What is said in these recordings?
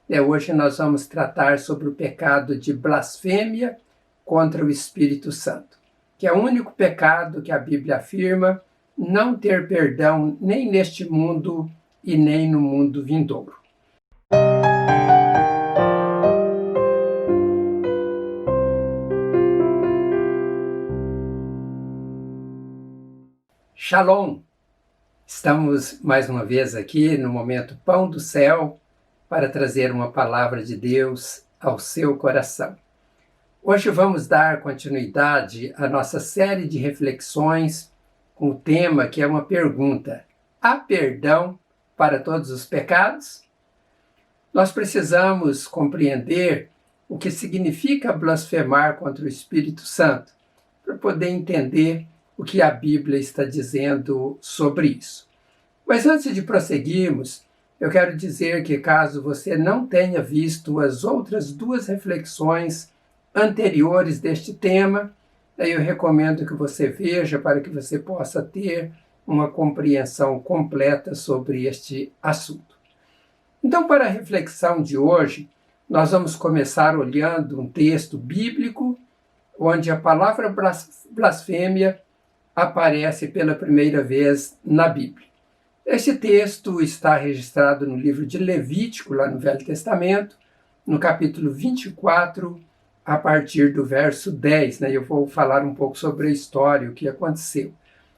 Hoje nós vamos tratar sobre o pecado de blasfêmia contra o Espírito Santo, que é o único pecado que a Bíblia afirma não ter perdão nem neste mundo e nem no mundo vindouro. Shalom! Estamos mais uma vez aqui no momento Pão do Céu para trazer uma palavra de Deus ao seu coração. Hoje vamos dar continuidade à nossa série de reflexões com o tema que é uma pergunta: há perdão para todos os pecados? Nós precisamos compreender o que significa blasfemar contra o Espírito Santo para poder entender o que a Bíblia está dizendo sobre isso. Mas antes de prosseguirmos, eu quero dizer que caso você não tenha visto as outras duas reflexões anteriores deste tema, eu recomendo que você veja para que você possa ter uma compreensão completa sobre este assunto. Então, para a reflexão de hoje, nós vamos começar olhando um texto bíblico onde a palavra blasfêmia aparece pela primeira vez na Bíblia. Este texto está registrado no livro de Levítico, lá no Velho Testamento, no capítulo 24, a partir do verso 10. Eu vou falar um pouco sobre a história, o que aconteceu.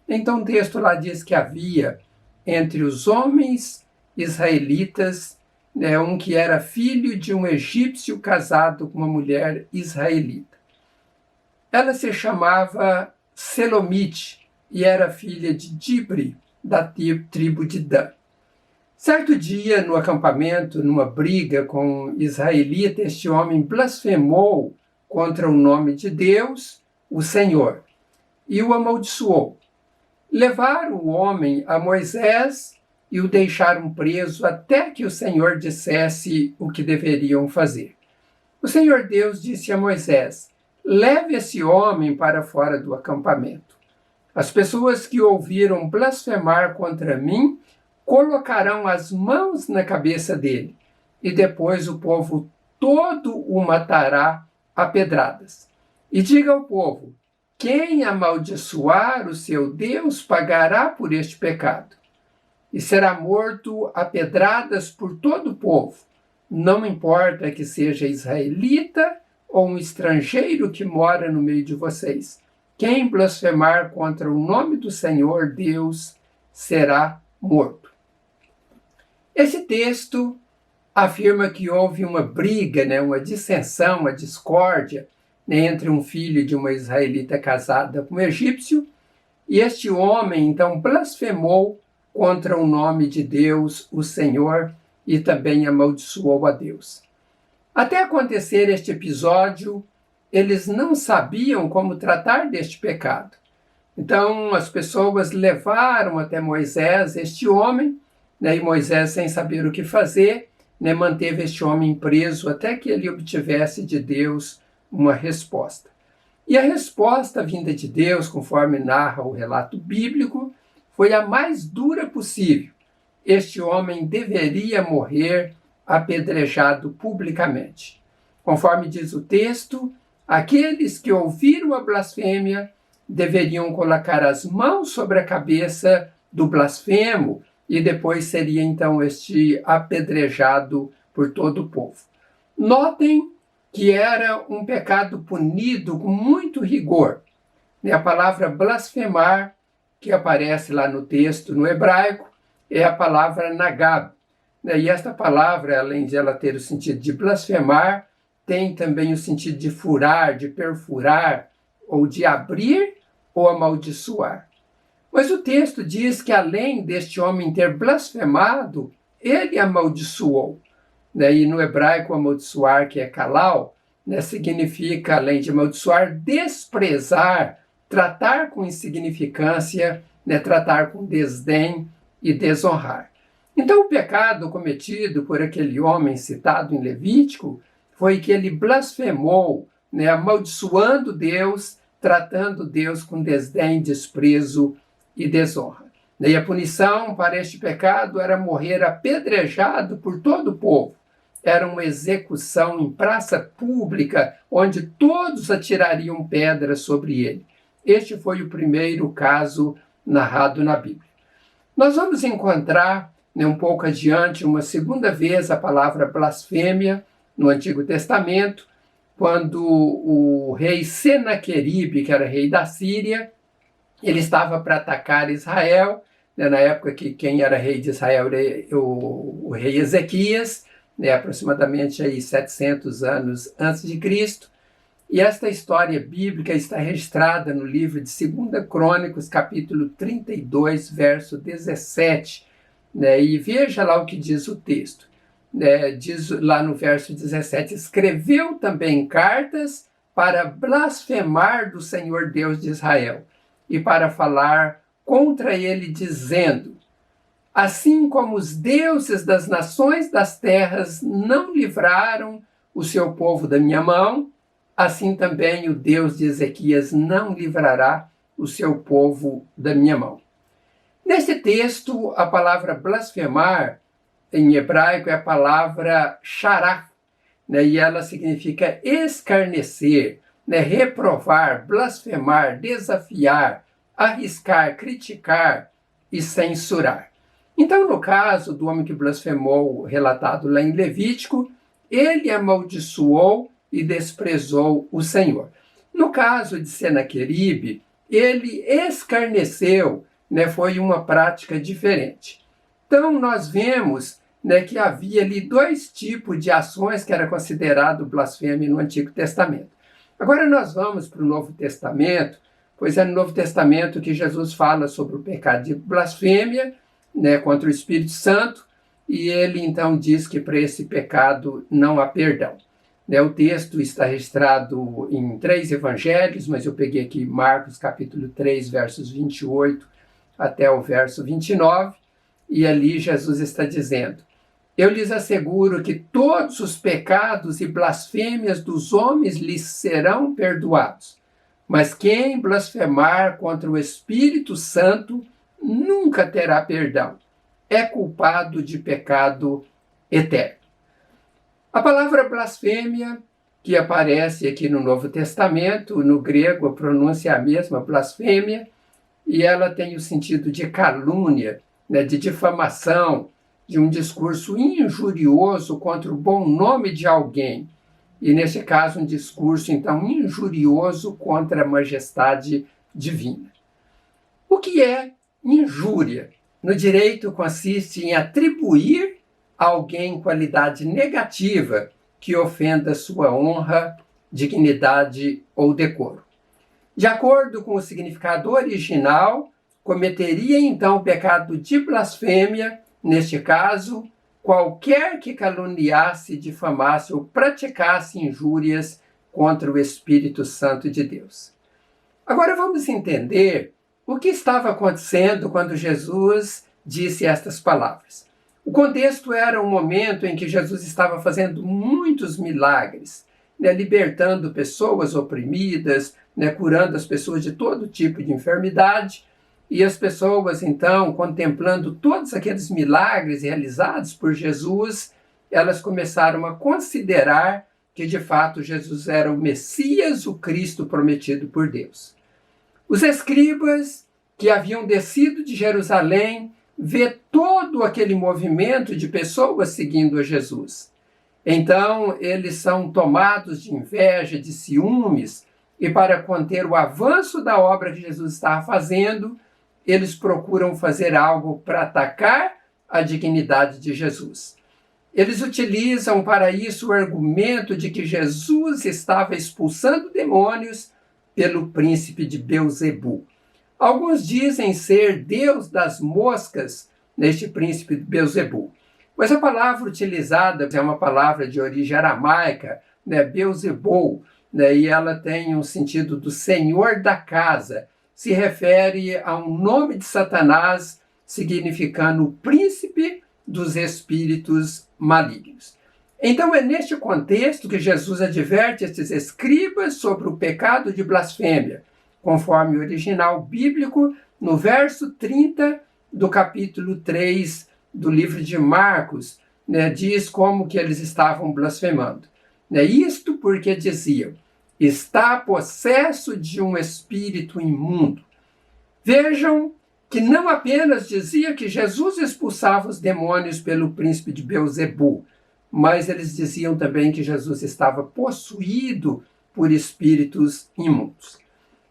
Então o texto lá diz que havia entre os homens israelitas um que era filho de um egípcio casado com uma mulher israelita. Ela se chamava Selomite e era filha de Dibri, da tribo de Dan. Certo dia, no acampamento, numa briga com um israelita, este homem blasfemou contra o nome de Deus, o Senhor, e o amaldiçoou. Levaram o homem a Moisés e o deixaram preso até que o Senhor dissesse o que deveriam fazer. O Senhor Deus disse a Moisés: leve esse homem para fora do acampamento. As pessoas que ouviram blasfemar contra mim colocarão as mãos na cabeça dele, e depois o povo todo o matará a pedradas. E diga ao povo: quem amaldiçoar o seu Deus pagará por este pecado, e será morto a pedradas por todo o povo, não importa que seja israelita ou um estrangeiro que mora no meio de vocês. Quem blasfemar contra o nome do Senhor Deus será morto. Esse texto afirma que houve uma briga, uma dissensão, uma discórdia entre um filho de uma israelita casada com um egípcio, e este homem então blasfemou contra o nome de Deus, o Senhor, e também amaldiçoou a Deus. Até acontecer este episódio, eles não sabiam como tratar deste pecado. Então, as pessoas levaram até Moisés este homem, e Moisés, sem saber o que fazer, manteve este homem preso até que ele obtivesse de Deus uma resposta. E a resposta vinda de Deus, conforme narra o relato bíblico, foi a mais dura possível. Este homem deveria morrer apedrejado publicamente. Conforme diz o texto, aqueles que ouviram a blasfêmia deveriam colocar as mãos sobre a cabeça do blasfemo e depois seria então este apedrejado por todo o povo. Notem que era um pecado punido com muito rigor. A palavra blasfemar, que aparece lá no texto no hebraico, é a palavra nagab. E esta palavra, além de ela ter o sentido de blasfemar, tem também o sentido de furar, de perfurar, ou de abrir ou amaldiçoar. Mas o texto diz que, além deste homem ter blasfemado, ele amaldiçoou. E no hebraico, amaldiçoar, que é kalal, significa, além de amaldiçoar, desprezar, tratar com insignificância, tratar com desdém e desonrar. Então, o pecado cometido por aquele homem citado em Levítico foi que ele blasfemou, amaldiçoando Deus, tratando Deus com desdém, desprezo e desonra. E a punição para este pecado era morrer apedrejado por todo o povo. era uma execução em praça pública, onde todos atirariam pedras sobre ele. Este foi o primeiro caso narrado na Bíblia. Nós vamos encontrar, um pouco adiante, uma segunda vez a palavra blasfêmia no Antigo Testamento, quando o rei Senaqueribe, que era rei da Síria, ele estava para atacar Israel, na época que quem era rei de Israel era o rei Ezequias, aproximadamente aí 700 anos antes de Cristo. E esta história bíblica está registrada no livro de 2 Crônicas, capítulo 32, verso 17. E veja lá o que diz o texto. Diz lá no verso 17, escreveu também cartas para blasfemar do Senhor Deus de Israel e para falar contra ele, dizendo: assim como os deuses das nações das terras não livraram o seu povo da minha mão, assim também o Deus de Ezequias não livrará o seu povo da minha mão. Neste texto, a palavra blasfemar, em hebraico, é a palavra sharach, e ela significa escarnecer, reprovar, blasfemar, desafiar, arriscar, criticar e censurar. Então, no caso do homem que blasfemou, relatado lá em Levítico, ele amaldiçoou e desprezou o Senhor. No caso de Senaqueribe, ele escarneceu, foi uma prática diferente. Então, nós vemos que havia ali dois tipos de ações que era considerado blasfêmia no Antigo Testamento. Agora nós vamos para o Novo Testamento, pois é no Novo Testamento que Jesus fala sobre o pecado de blasfêmia, contra o Espírito Santo, e ele então diz que para esse pecado não há perdão. O texto está registrado em 3 evangelhos, mas eu peguei aqui Marcos capítulo 3, versos 28 até o verso 29, e ali Jesus está dizendo: eu lhes asseguro que todos os pecados e blasfêmias dos homens lhes serão perdoados, mas quem blasfemar contra o Espírito Santo nunca terá perdão. É culpado de pecado eterno. A palavra blasfêmia, que aparece aqui no Novo Testamento, no grego a pronúncia é a mesma, blasfêmia, e ela tem o sentido de calúnia, de difamação, de um discurso injurioso contra o bom nome de alguém. E, nesse caso, um discurso, então, injurioso contra a majestade divina. O que é injúria? No direito, consiste em atribuir a alguém qualidade negativa que ofenda sua honra, dignidade ou decoro. De acordo com o significado original, cometeria então o pecado de blasfêmia, neste caso, qualquer que caluniasse, difamasse ou praticasse injúrias contra o Espírito Santo de Deus. Agora vamos entender o que estava acontecendo quando Jesus disse estas palavras. O contexto era um momento em que Jesus estava fazendo muitos milagres, libertando pessoas oprimidas, curando as pessoas de todo tipo de enfermidade, e as pessoas, então, contemplando todos aqueles milagres realizados por Jesus, elas começaram a considerar que, de fato, Jesus era o Messias, o Cristo prometido por Deus. Os escribas que haviam descido de Jerusalém vê todo aquele movimento de pessoas seguindo a Jesus. Então, eles são tomados de inveja, de ciúmes, e para conter o avanço da obra que Jesus estava fazendo, eles procuram fazer algo para atacar a dignidade de Jesus. Eles utilizam para isso o argumento de que Jesus estava expulsando demônios pelo príncipe de Belzebu. Alguns dizem ser Deus das moscas neste príncipe de Belzebu. Mas a palavra utilizada é uma palavra de origem aramaica, Belzebul, e ela tem um sentido do senhor da casa. Se refere a um nome de Satanás, significando o príncipe dos espíritos malignos. Então é neste contexto que Jesus adverte estes escribas sobre o pecado de blasfêmia, conforme o original bíblico, no verso 30 do capítulo 3 do livro de Marcos, né, diz como que eles estavam blasfemando. Isto porque diziam: está possesso de um espírito imundo. Vejam que não apenas dizia que Jesus expulsava os demônios pelo príncipe de Belzebu, mas eles diziam também que Jesus estava possuído por espíritos imundos.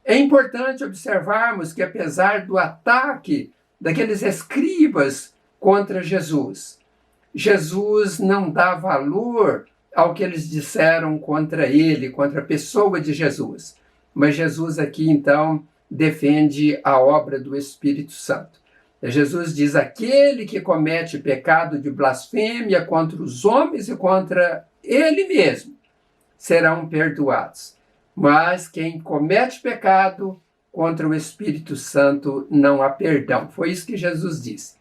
É importante observarmos que, apesar do ataque daqueles escribas contra Jesus, Jesus não dá valor ao que eles disseram contra ele, contra a pessoa de Jesus. Mas Jesus aqui, então, defende a obra do Espírito Santo. Jesus diz: aquele que comete pecado de blasfêmia contra os homens e contra ele mesmo serão perdoados. Mas quem comete pecado contra o Espírito Santo não há perdão. Foi isso que Jesus disse.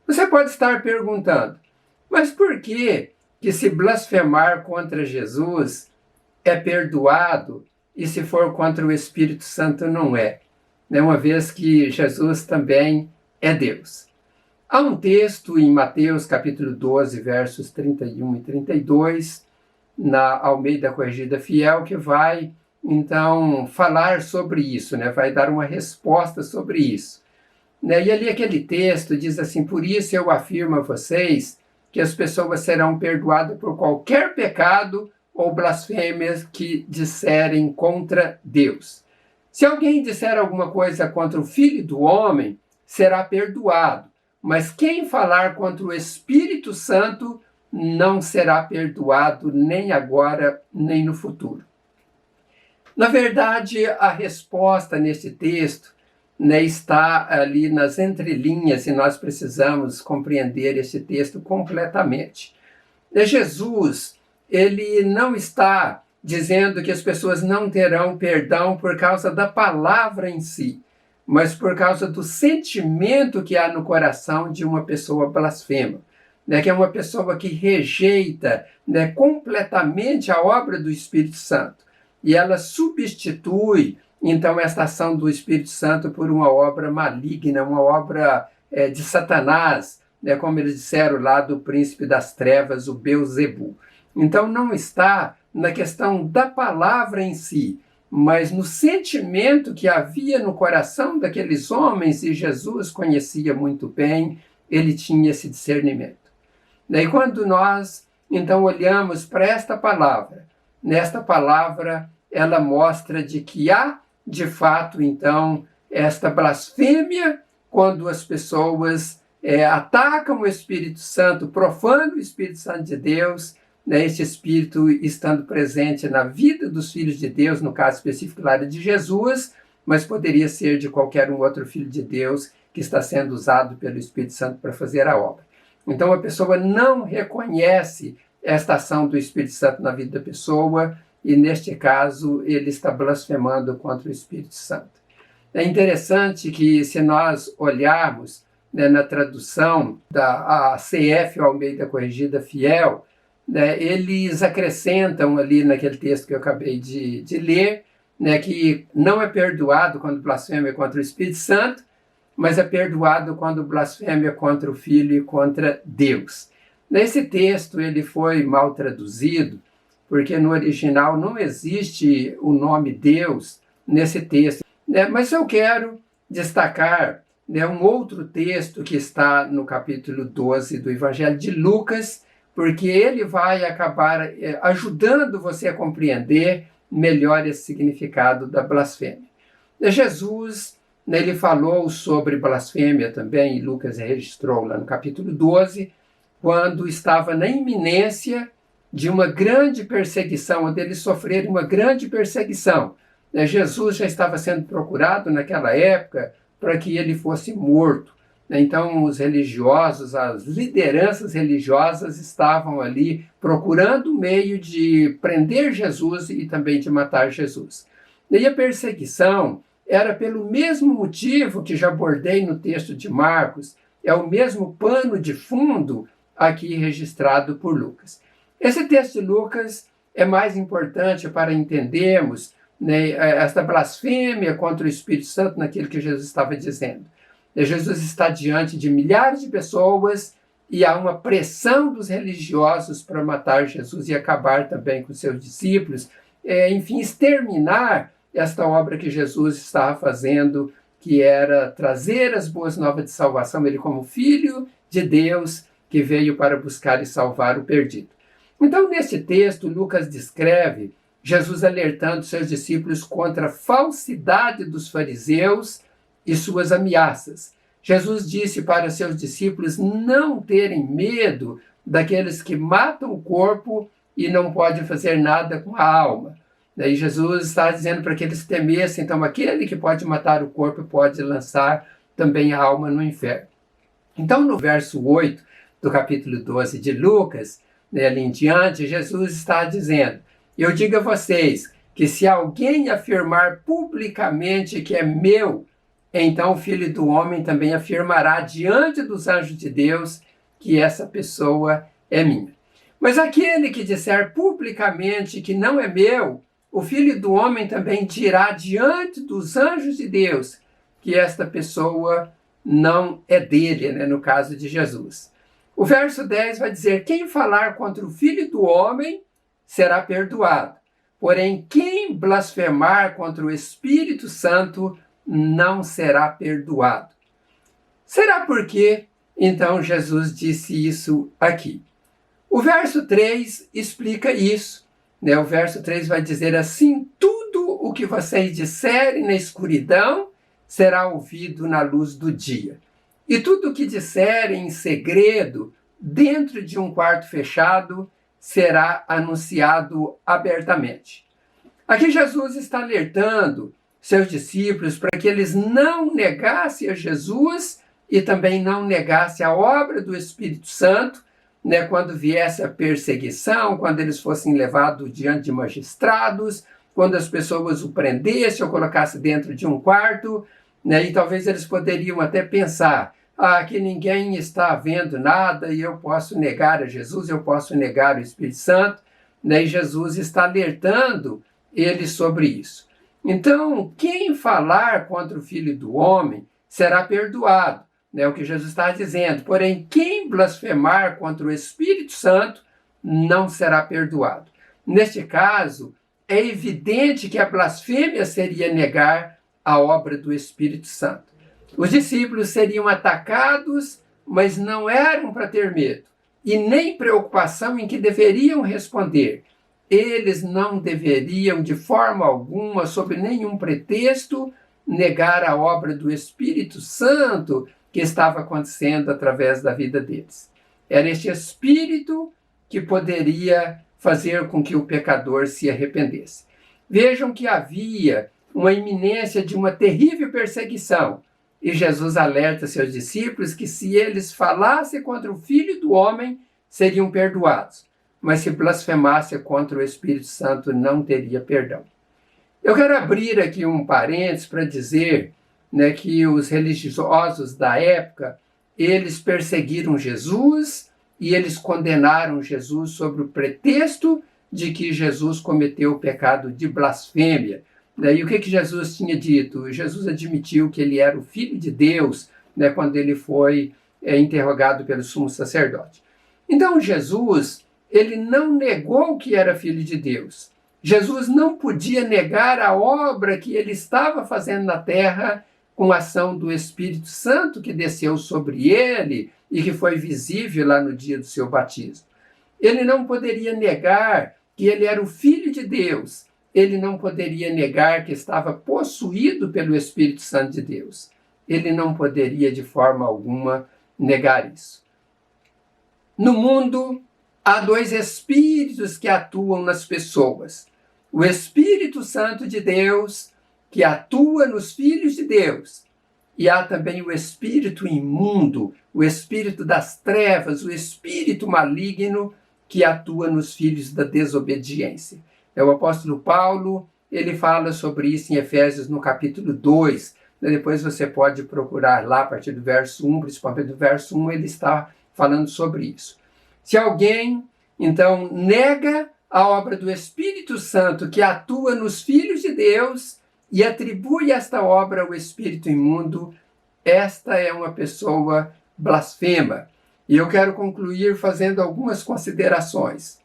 Você pode estar perguntando: mas por que se blasfemar contra Jesus é perdoado e se for contra o Espírito Santo não é? Uma vez que Jesus também é Deus. Há um texto em Mateus capítulo 12, versos 31 e 32, na Almeida Corrigida Fiel, que vai, então, falar sobre isso, vai dar uma resposta sobre isso. E ali aquele texto diz assim: por isso eu afirmo a vocês que as pessoas serão perdoadas por qualquer pecado ou blasfêmias que disserem contra Deus. Se alguém disser alguma coisa contra o Filho do Homem, será perdoado. Mas quem falar contra o Espírito Santo não será perdoado nem agora, nem no futuro. Na verdade, a resposta neste texto está ali nas entrelinhas e nós precisamos compreender esse texto completamente. Jesus, ele não está dizendo que as pessoas não terão perdão por causa da palavra em si, mas por causa do sentimento que há no coração de uma pessoa blasfema, que é uma pessoa que rejeita completamente a obra do Espírito Santo. E ela substitui, então, esta ação do Espírito Santo por uma obra maligna, uma obra de Satanás, como eles disseram lá do príncipe das trevas, o Belzebu. Então, não está na questão da palavra em si, mas no sentimento que havia no coração daqueles homens, e Jesus conhecia muito bem, ele tinha esse discernimento. E quando nós, então, olhamos para esta palavra, nesta palavra, ela mostra de que há, de fato, então, esta blasfêmia quando as pessoas atacam o Espírito Santo, profanam o Espírito Santo de Deus, este Espírito estando presente na vida dos filhos de Deus, no caso específico lá de Jesus, mas poderia ser de qualquer um outro filho de Deus que está sendo usado pelo Espírito Santo para fazer a obra. Então a pessoa não reconhece esta ação do Espírito Santo na vida da pessoa, e neste caso ele está blasfemando contra o Espírito Santo. É interessante que, se nós olharmos na tradução da CF Almeida Corrigida Fiel, eles acrescentam ali naquele texto que eu acabei de ler, que não é perdoado quando blasfema contra o Espírito Santo, mas é perdoado quando blasfêmia contra o Filho e contra Deus. Nesse texto ele foi mal traduzido, porque no original não existe o nome Deus nesse texto. Mas eu quero destacar um outro texto que está no capítulo 12 do Evangelho de Lucas, porque ele vai acabar ajudando você a compreender melhor esse significado da blasfêmia. Jesus, ele falou sobre blasfêmia também, e Lucas registrou lá no capítulo 12, quando estava na iminência de uma grande perseguição, onde eles sofreram uma grande perseguição. Jesus já estava sendo procurado naquela época para que ele fosse morto. Então os religiosos, as lideranças religiosas estavam ali procurando um meio de prender Jesus e também de matar Jesus. E a perseguição era pelo mesmo motivo que já abordei no texto de Marcos, é o mesmo pano de fundo aqui registrado por Lucas. Esse texto de Lucas é mais importante para entendermos esta blasfêmia contra o Espírito Santo naquilo que Jesus estava dizendo. Jesus está diante de milhares de pessoas e há uma pressão dos religiosos para matar Jesus e acabar também com seus discípulos, enfim, exterminar esta obra que Jesus estava fazendo, que era trazer as boas novas de salvação, ele como Filho de Deus, que veio para buscar e salvar o perdido. Então, nesse texto, Lucas descreve Jesus alertando seus discípulos contra a falsidade dos fariseus e suas ameaças. Jesus disse para seus discípulos não terem medo daqueles que matam o corpo e não podem fazer nada com a alma. Daí Jesus está dizendo para que eles temessem, então aquele que pode matar o corpo pode lançar também a alma no inferno. Então, no verso 8 do capítulo 12 de Lucas, ali em diante, Jesus está dizendo: eu digo a vocês que se alguém afirmar publicamente que é meu, então o Filho do Homem também afirmará diante dos anjos de Deus que essa pessoa é minha. Mas aquele que disser publicamente que não é meu, o Filho do Homem também dirá diante dos anjos de Deus que esta pessoa não é dele, no caso de Jesus. O verso 10 vai dizer: quem falar contra o Filho do Homem será perdoado. Porém, quem blasfemar contra o Espírito Santo não será perdoado. Será por que, então, Jesus disse isso aqui? O verso 3 explica isso. O verso 3 vai dizer assim: tudo o que vocês disserem na escuridão será ouvido na luz do dia. E tudo o que disserem em segredo, dentro de um quarto fechado, será anunciado abertamente. Aqui Jesus está alertando seus discípulos para que eles não negassem a Jesus e também não negassem a obra do Espírito Santo, quando viesse a perseguição, quando eles fossem levados diante de magistrados, quando as pessoas o prendessem ou colocassem dentro de um quarto, e talvez eles poderiam até pensar: que ninguém está vendo nada e eu posso negar a Jesus, eu posso negar o Espírito Santo, e Jesus está alertando eles sobre isso. Então, quem falar contra o Filho do Homem será perdoado, o que Jesus está dizendo. Porém, quem blasfemar contra o Espírito Santo não será perdoado. Neste caso, é evidente que a blasfêmia seria negar a obra do Espírito Santo. Os discípulos seriam atacados, mas não eram para ter medo, e nem preocupação em que deveriam responder. Eles não deveriam, de forma alguma, sob nenhum pretexto, negar a obra do Espírito Santo que estava acontecendo através da vida deles. Era este Espírito que poderia fazer com que o pecador se arrependesse. Vejam que havia uma iminência de uma terrível perseguição, e Jesus alerta seus discípulos que se eles falassem contra o Filho do Homem, seriam perdoados, mas se blasfemassem contra o Espírito Santo, não teria perdão. Eu quero abrir aqui um parênteses para dizer que os religiosos da época, eles perseguiram Jesus e eles condenaram Jesus sobre o pretexto de que Jesus cometeu o pecado de blasfêmia. E o que Jesus tinha dito? Jesus admitiu que ele era o Filho de Deus, quando ele foi interrogado pelo sumo sacerdote. Então Jesus, ele não negou que era Filho de Deus. Jesus não podia negar a obra que ele estava fazendo na terra com a ação do Espírito Santo que desceu sobre ele e que foi visível lá no dia do seu batismo. Ele não poderia negar que ele era o Filho de Deus. Ele não poderia negar que estava possuído pelo Espírito Santo de Deus. Ele não poderia, de forma alguma, negar isso. No mundo, há dois espíritos que atuam nas pessoas. O Espírito Santo de Deus, que atua nos filhos de Deus. E há também o espírito imundo, o espírito das trevas, o espírito maligno, que atua nos filhos da desobediência. O apóstolo Paulo, ele fala sobre isso em Efésios no capítulo 2. Depois você pode procurar lá a partir do verso 1, principalmente do verso 1, ele está falando sobre isso. Se alguém, então, nega a obra do Espírito Santo que atua nos filhos de Deus e atribui esta obra ao espírito imundo, esta é uma pessoa blasfema. E eu quero concluir fazendo algumas considerações.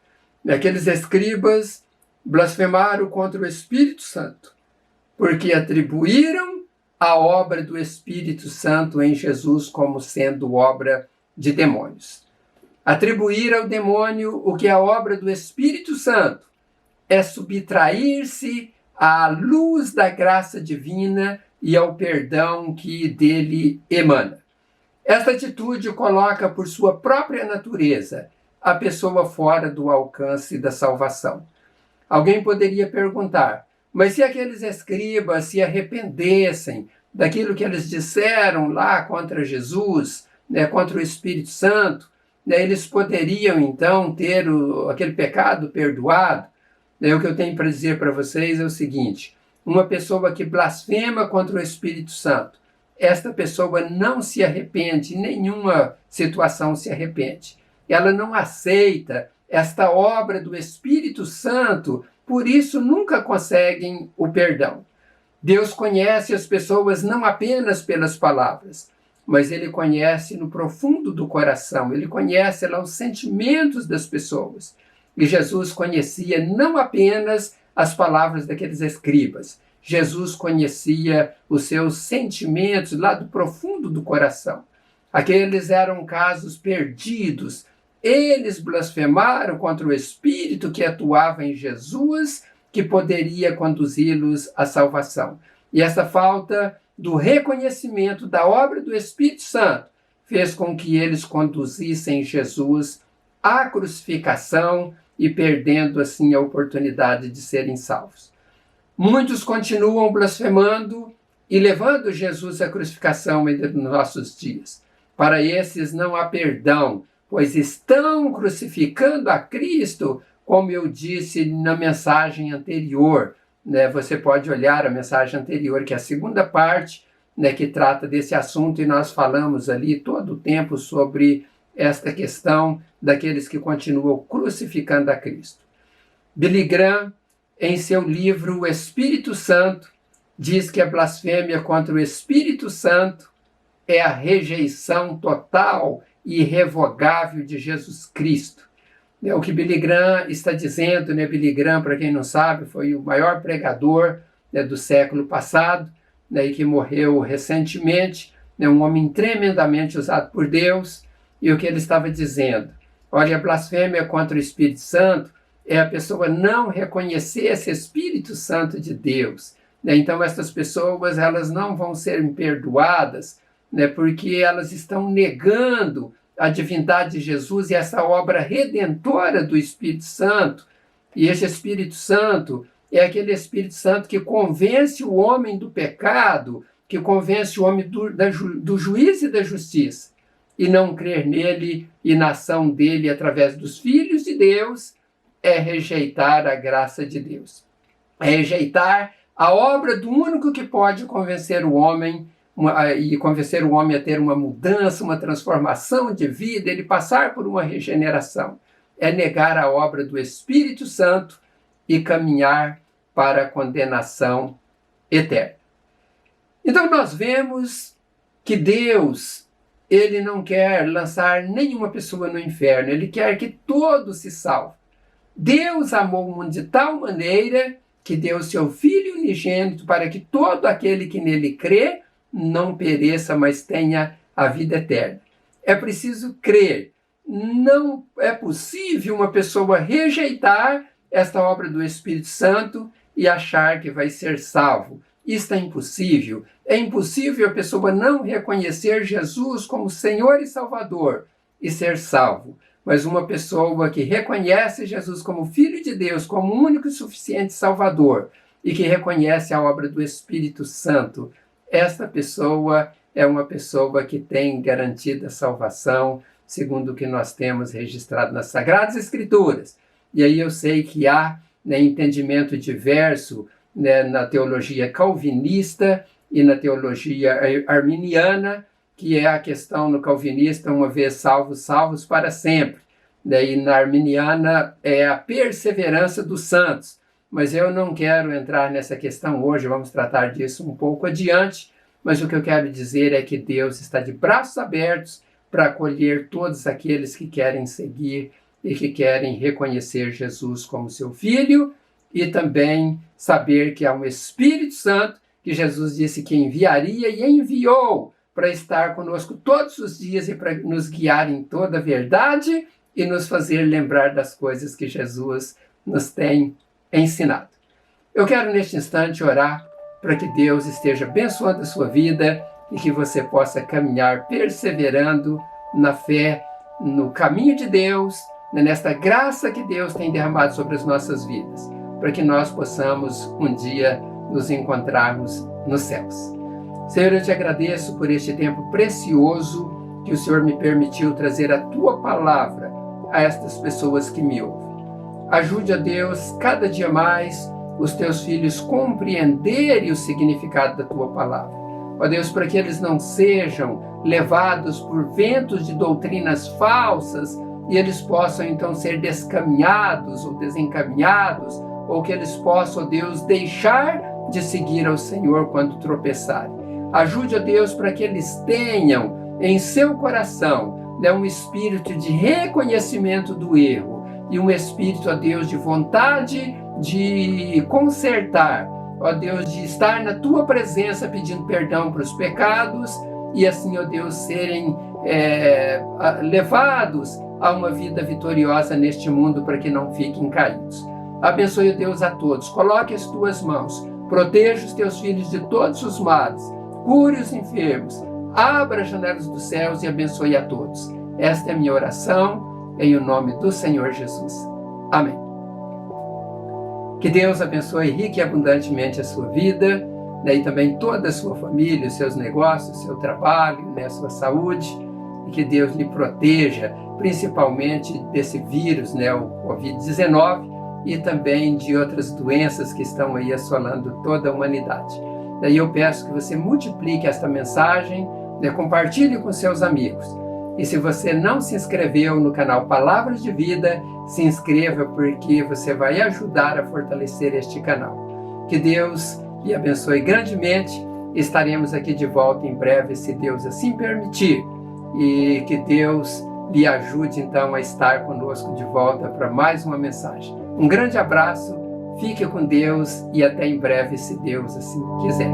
Aqueles escribas blasfemaram contra o Espírito Santo, porque atribuíram a obra do Espírito Santo em Jesus como sendo obra de demônios. Atribuir ao demônio o que é a obra do Espírito Santo é subtrair-se à luz da graça divina e ao perdão que dele emana. Esta atitude coloca por sua própria natureza a pessoa fora do alcance da salvação. Alguém poderia perguntar, mas se aqueles escribas se arrependessem daquilo que eles disseram lá contra Jesus, contra o Espírito Santo, eles poderiam então ter aquele pecado perdoado? O que eu tenho para dizer para vocês é o seguinte: uma pessoa que blasfema contra o Espírito Santo, esta pessoa não se arrepende, em nenhuma situação se arrepende. Ela não aceita esta obra do Espírito Santo, por isso nunca conseguem o perdão. Deus conhece as pessoas não apenas pelas palavras, mas Ele conhece no profundo do coração, Ele conhece lá os sentimentos das pessoas. E Jesus conhecia não apenas as palavras daqueles escribas, Jesus conhecia os seus sentimentos lá do profundo do coração. Aqueles eram casos perdidos. Eles blasfemaram contra o Espírito que atuava em Jesus, que poderia conduzi-los à salvação. E essa falta do reconhecimento da obra do Espírito Santo fez com que eles conduzissem Jesus à crucificação e perdendo assim a oportunidade de serem salvos. Muitos continuam blasfemando e levando Jesus à crucificação ainda nos nossos dias. Para esses não há perdão, pois estão crucificando a Cristo, como eu disse na mensagem anterior. Você pode olhar a mensagem anterior, que é a segunda parte, que trata desse assunto, e nós falamos ali todo o tempo sobre esta questão daqueles que continuam crucificando a Cristo. Billy Graham, em seu livro O Espírito Santo, diz que a blasfêmia contra o Espírito Santo é a rejeição total e irrevogável de Jesus Cristo. É o que Billy Graham está dizendo. Billy Graham, para quem não sabe, foi o maior pregador do século passado, e que morreu recentemente, um homem tremendamente usado por Deus. E o que ele estava dizendo? Olha, a blasfêmia contra o Espírito Santo é a pessoa não reconhecer esse Espírito Santo de Deus. Então, essas pessoas elas não vão ser perdoadas, porque elas estão negando a divindade de Jesus e essa obra redentora do Espírito Santo. E esse Espírito Santo é aquele Espírito Santo que convence o homem do pecado, que convence o homem do juízo e da justiça. E não crer nele e na ação dele através dos filhos de Deus é rejeitar a graça de Deus. É rejeitar a obra do único que pode convencer o homem e convencer o homem a ter uma mudança, uma transformação de vida, ele passar por uma regeneração. É negar a obra do Espírito Santo e caminhar para a condenação eterna. Então nós vemos que Deus, Ele não quer lançar nenhuma pessoa no inferno, Ele quer que todos se salvem. Deus amou o mundo de tal maneira que deu seu Filho unigênito para que todo aquele que nele crê não pereça, mas tenha a vida eterna. É preciso crer. Não é possível uma pessoa rejeitar esta obra do Espírito Santo e achar que vai ser salvo. Isto é impossível. É impossível a pessoa não reconhecer Jesus como Senhor e Salvador e ser salvo. Mas uma pessoa que reconhece Jesus como Filho de Deus, como único e suficiente Salvador, e que reconhece a obra do Espírito Santo, esta pessoa é uma pessoa que tem garantida salvação, segundo o que nós temos registrado nas Sagradas Escrituras. E aí eu sei que há entendimento diverso na teologia calvinista e na teologia arminiana, que é a questão no calvinista, uma vez salvos, salvos para sempre. E na arminiana é a perseverança dos santos. Mas eu não quero entrar nessa questão hoje, vamos tratar disso um pouco adiante. Mas o que eu quero dizer é que Deus está de braços abertos para acolher todos aqueles que querem seguir e que querem reconhecer Jesus como seu Filho, e também saber que há um Espírito Santo que Jesus disse que enviaria e enviou para estar conosco todos os dias e para nos guiar em toda a verdade e nos fazer lembrar das coisas que Jesus nos tem ensinado. Eu quero neste instante orar para que Deus esteja abençoando a sua vida e que você possa caminhar perseverando na fé, no caminho de Deus, nesta graça que Deus tem derramado sobre as nossas vidas, para que nós possamos um dia nos encontrarmos nos céus. Senhor, eu te agradeço por este tempo precioso que o Senhor me permitiu trazer a tua palavra a estas pessoas que me ouvem. Ajude, a Deus, cada dia mais os teus filhos compreenderem o significado da tua palavra. Ó Deus, para que eles não sejam levados por ventos de doutrinas falsas e eles possam então ser descaminhados ou desencaminhados, ou que eles possam, ó Deus, deixar de seguir ao Senhor quando tropeçarem. Ajude, ó Deus, para que eles tenham em seu coração um espírito de reconhecimento do erro e um espírito, ó Deus, de vontade de consertar, ó Deus, de estar na tua presença pedindo perdão para os pecados e assim, ó Deus, serem levados a uma vida vitoriosa neste mundo para que não fiquem caídos. Abençoe, ó Deus, a todos. Coloque as tuas mãos. Proteja os teus filhos de todos os males. Cure os enfermos. Abra as janelas dos céus e abençoe a todos. Esta é a minha oração, em o nome do Senhor Jesus. Amém. Que Deus abençoe rica e abundantemente a sua vida, e também toda a sua família, os seus negócios, o seu trabalho, a sua saúde, e que Deus lhe proteja, principalmente desse vírus, o Covid-19, e também de outras doenças que estão aí assolando toda a humanidade. Daí eu peço que você multiplique esta mensagem, compartilhe com seus amigos. E se você não se inscreveu no canal Palavras de Vida, se inscreva, porque você vai ajudar a fortalecer este canal. Que Deus lhe abençoe grandemente. Estaremos aqui de volta em breve, se Deus assim permitir. E que Deus lhe ajude então a estar conosco de volta para mais uma mensagem. Um grande abraço, fique com Deus e até em breve, se Deus assim quiser.